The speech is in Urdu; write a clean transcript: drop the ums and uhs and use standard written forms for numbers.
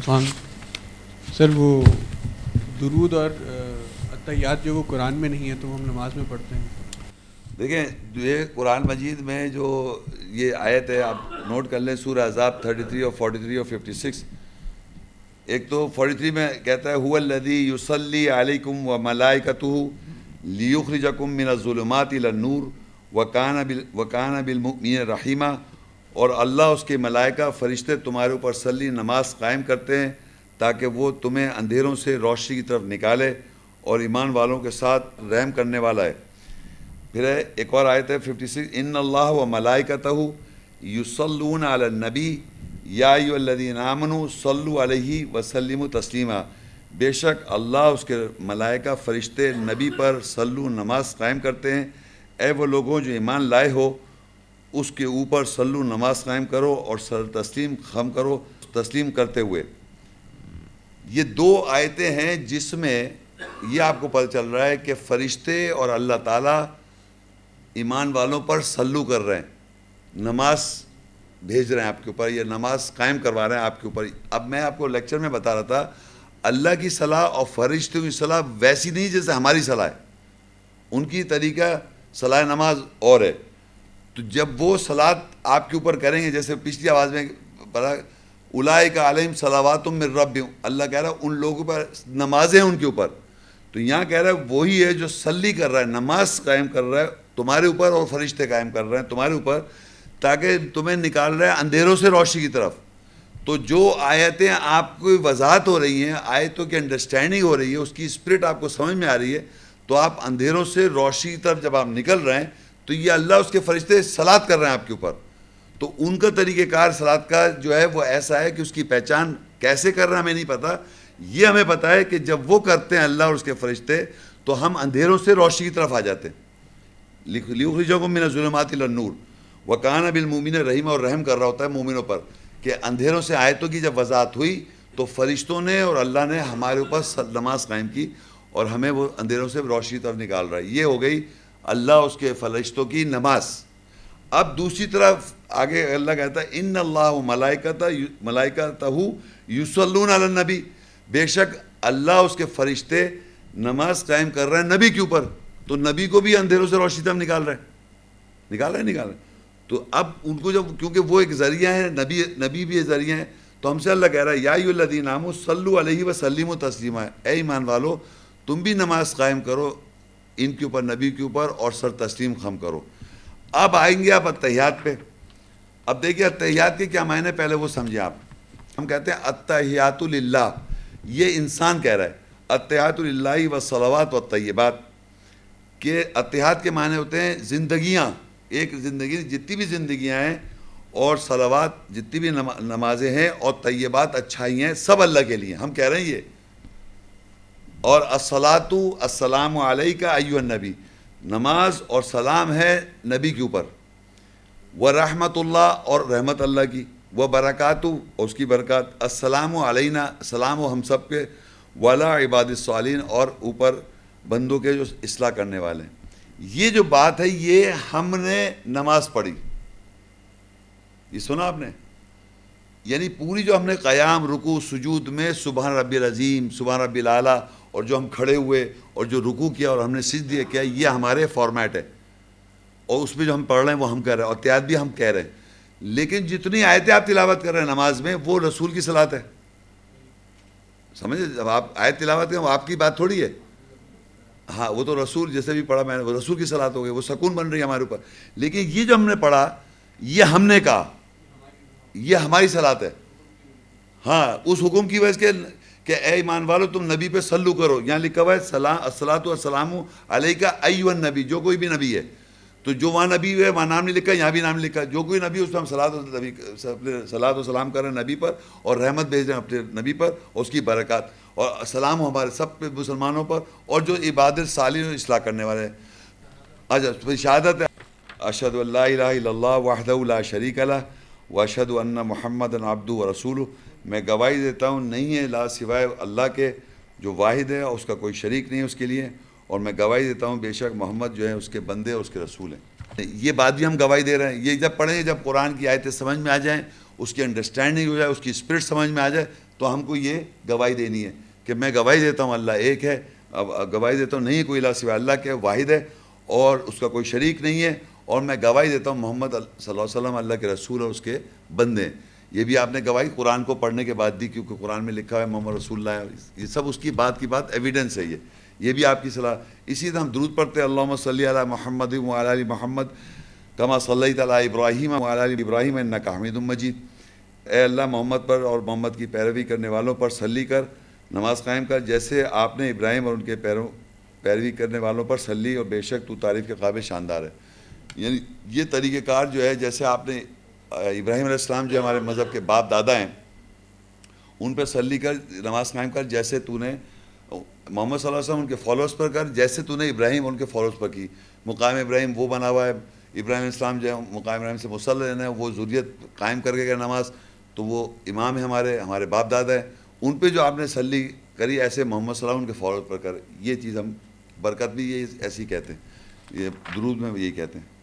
خان سر، وہ درود اور اتحیات جو وہ قرآن میں نہیں ہے تو ہم نماز میں پڑھتے ہیں. دیکھیں یہ قرآن مجید میں جو یہ آیت ہے آپ نوٹ کر لیں، سورہ احزاب 33 اور 43 اور 56. ایک تو 43 میں کہتا ہے هو الذی یصلی علیکم وملائکتہ لیخرجکم من الظلمات الی النور وکان بالمؤمنین رحیما، اور اللہ اس کے ملائکہ فرشتے تمہارے اوپر صلی نماز قائم کرتے ہیں تاکہ وہ تمہیں اندھیروں سے روشنی کی طرف نکالے، اور ایمان والوں کے ساتھ رحم کرنے والا ہے. پھر ہے ایک اور آیت ہے 56، ان اللہ و ملائکتہ یصلون علی النبی یا ایھا الذین آمنوا صلوا علیہ وسلموا تسلیما، بے شک اللہ اس کے ملائکہ فرشتے نبی پر صلو نماز قائم کرتے ہیں، اے وہ لوگوں جو ایمان لائے ہو اس کے اوپر صلو نماز قائم کرو اور تسلیم خم کرو تسلیم کرتے ہوئے. یہ دو آیتیں ہیں جس میں یہ آپ کو پتہ چل رہا ہے کہ فرشتے اور اللہ تعالیٰ ایمان والوں پر صلو کر رہے ہیں، نماز بھیج رہے ہیں آپ کے اوپر، یہ نماز قائم کروا رہے ہیں آپ کے اوپر. اب میں آپ کو لیکچر میں بتا رہا تھا اللہ کی صلاح اور فرشتوں کی صلاح ویسی نہیں جیسے ہماری صلاح ہے، ان کی طریقہ صلاح نماز اور ہے. تو جب وہ صلاۃ آپ کے اوپر کریں گے، جیسے پچھلی آواز میں پڑھا اولئک علیہم صلوات من ربہم، اللہ کہہ رہا ہے ان لوگوں پر نمازیں ان کے اوپر. تو یہاں کہہ رہا ہے وہی ہے جو صلی کر رہا ہے، نماز قائم کر رہا ہے تمہارے اوپر، اور فرشتے قائم کر رہے ہیں تمہارے اوپر تاکہ تمہیں نکال رہا ہے اندھیروں سے روشنی کی طرف. تو جو آیتیں آپ کو وضاحت ہو رہی ہیں، آیتوں کی انڈرسٹینڈنگ ہو رہی ہے، اس کی اسپرٹ آپ کو سمجھ میں آ رہی ہے، تو آپ اندھیروں سے روشنی کی طرف جب آپ نکل رہے ہیں تو یہ اللہ اس کے فرشتے صلاۃ کر رہے ہیں آپ کے اوپر. تو ان کا طریقہ کار صلاۃ کا جو ہے وہ ایسا ہے کہ اس کی پہچان کیسے کر رہا ہے ہمیں نہیں پتہ. یہ ہمیں پتہ ہے کہ جب وہ کرتے ہیں اللہ اور اس کے فرشتے تو ہم اندھیروں سے روشنی کی طرف آ جاتے ہیں. لیخرجکم من الظلمات الی النور وکان بالمؤمنین رحیما، اور رحم کر رہا ہوتا ہے مومنوں پر. کہ اندھیروں سے آیتوں کی جب وضاحت ہوئی تو فرشتوں نے اور اللہ نے ہمارے اوپر نماز قائم کی اور ہمیں وہ اندھیروں سے روشنی طرف نکال رہا ہے. یہ ہو گئی اللہ اس کے فرشتوں کی نماز. اب دوسری طرف آگے اللہ کہتا ہے ان اللہ و ملائکتہ یصلون علی النبی، بے شک اللہ اس کے فرشتے نماز قائم کر رہے ہیں نبی کے اوپر. تو نبی کو بھی اندھیروں سے روشنی طرف نکال رہے ہیں. تو اب ان کو جب کیونکہ وہ ایک ذریعہ ہے، نبی بھی ایک ذریعہ ہے، تو ہم سے اللہ کہہ رہا ہے یا ایھا الذین آمنوا صلوا علیہ وسلموا تسلیما، اے ایمان والو تم بھی نماز قائم کرو ان کے اوپر، نبی کے اوپر، اور سر تسلیم خم کرو. اب آئیں گے آپ اتحیات پہ. اب دیکھیے اتحیات کے کیا معنی پہلے وہ سمجھیں آپ. ہم کہتے ہیں اتحیات للہ، یہ انسان کہہ رہا ہے اتحیات للہ والصلوات والطیبات، کہ اتحاد کے معنی ہوتے ہیں زندگیاں، ایک زندگی جتنی بھی زندگیاں ہیں، اور صلوات جتنی بھی نمازیں ہیں، اور طیبات اچھائی ہیں، سب اللہ کے لیے ہم کہہ رہے ہیں یہ. اور الصلاۃ السلام علیک ایھا النبی، نماز اور سلام ہے نبی کے اوپر. ورحمۃ اللہ، اور رحمت اللہ کی، وبرکاتہ، اور اس کی برکات، السلام علینا، سلام و ہم سب کے، وعلی عباد الصالحین، اور اوپر بندوں کے جو اصلاح کرنے والے ہیں. یہ جو بات ہے یہ ہم نے نماز پڑھی، یہ سنا آپ نے، یعنی پوری جو ہم نے قیام رکوع سجود میں سبحان ربی العظیم سبحان ربی الاعلیٰ، اور جو ہم کھڑے ہوئے اور جو رکوع کیا اور ہم نے سجدہ کیا، یہ ہمارے فارمیٹ ہے. اور اس میں جو ہم پڑھ رہے ہیں وہ ہم کہہ رہے ہیں، اور اتحاد بھی ہم کہہ رہے ہیں. لیکن جتنی آیتیں آپ تلاوت کر رہے ہیں نماز میں وہ رسول کی صلاۃ ہے. سمجھے؟ جب آپ آیت تلاوت کریں وہ آپ کی بات تھوڑی ہے. ہاں وہ تو رسول جیسے بھی پڑھا میں نے، وہ رسول کی صلاۃ ہو گئی، وہ سکون بن رہی ہے ہمارے اوپر. لیکن یہ جو ہم نے پڑھا یہ ہم نے کہا، یہ ہماری صلاۃ ہے. ہاں اس حکم کی وجہ سے کہ اے ایمان والو تم نبی پہ صلو کرو. یہاں لکھا ہوا ہے الصلاۃ والسلام علیک ایھا النبی، جو کوئی بھی نبی ہے. تو جو وہاں نبی ہے وہاں نام نہیں لکھا، یہاں بھی نام لکھا. جو کوئی نبی اس پہ ہم صلاۃ و سلام کر رہے ہیں نبی پر، اور رحمت بھیج رہے ہیں اپنے نبی پر، اور اس کی برکات اور سلام ہمارے سب پہ مسلمانوں پر، اور جو عبادت صالح اصلاح کرنے والے ہیں. اچھا شہادت ہے اشہد ان لا الہ الا اللہ وحدہ لا شریک لہ واشہد ان محمدا عبدہ ورسولہ، میں گواہی دیتا ہوں نہیں ہے لا سوائے اللہ کے جو واحد ہے اور اس کا کوئی شریک نہیں ہے اس کے لیے، اور میں گواہی دیتا ہوں بے شک محمد جو ہے اس کے بندے اور اس کے رسول ہیں. یہ بات بھی ہم گواہی دے رہے ہیں. یہ جب پڑھیں، جب قرآن کی آیتیں سمجھ میں آ جائیں، اس کی انڈرسٹینڈنگ ہو جائے، اس کی اسپرٹ سمجھ میں آ جائے، تو ہم کو یہ گواہی دینی ہے کہ میں گواہی دیتا ہوں اللہ ایک ہے, اب گواہی دیتا ہوں نہیں کوئی الہ سوائے اللہ کے, واحد ہے اور اس کا کوئی شریک نہیں ہے, اور میں گواہی دیتا ہوں محمد صلی اللہ علیہ وسلم اللہ کے رسول اور اس کے بندے ہیں. یہ بھی آپ نے گواہی قرآن کو پڑھنے کے بعد دی, کیونکہ قرآن میں لکھا ہے محمد رسول اللہ, یہ سب اس کی بات ایویڈنس ہے. یہ بھی آپ کی صلاح. اسی طرح ہم درود پڑھتے ہیں اللہم صلی علی محمد وعلی آل محمد کما صلیت علی ابراہیم وعلی آل ابراہیم انک حمید مجید. اے اللہ محمد پر اور محمد کی پیروی کرنے والوں پر صلی کر, نماز قائم کر جیسے آپ نے ابراہیم اور ان کے پیروی کرنے والوں پر صلی, اور بے شک تو تعریف کے قابل شاندار ہے. یعنی یہ طریقہ کار جو ہے, جیسے آپ نے ابراہیم علیہ السلام جو ہمارے مذہب کے باپ دادا ہیں ان پہ صلی کر, نماز قائم کر جیسے تو نے محمد صلی اللہ علیہ وسلم ان کے فالوورز پر کر جیسے تو نے ابراہیم ان کے فالوورز پر کی. مقام ابراہیم وہ بنا ہوا ہے, ابراہیم علیہ السلام جو ہے مقام ابراہیم سے مسلح ہے, وہ ذریت قائم کر کے نماز, تو وہ امام ہے ہمارے باپ دادا ہیں, ان پہ جو آپ نے صلی کری ایسے محمد صلی اللہ علیہ وسلم ان کے فالوورز پر کر. یہ چیز ہم برکت بھی یہ ایسی کہتے ہیں, یہ درود میں یہی کہتے ہیں.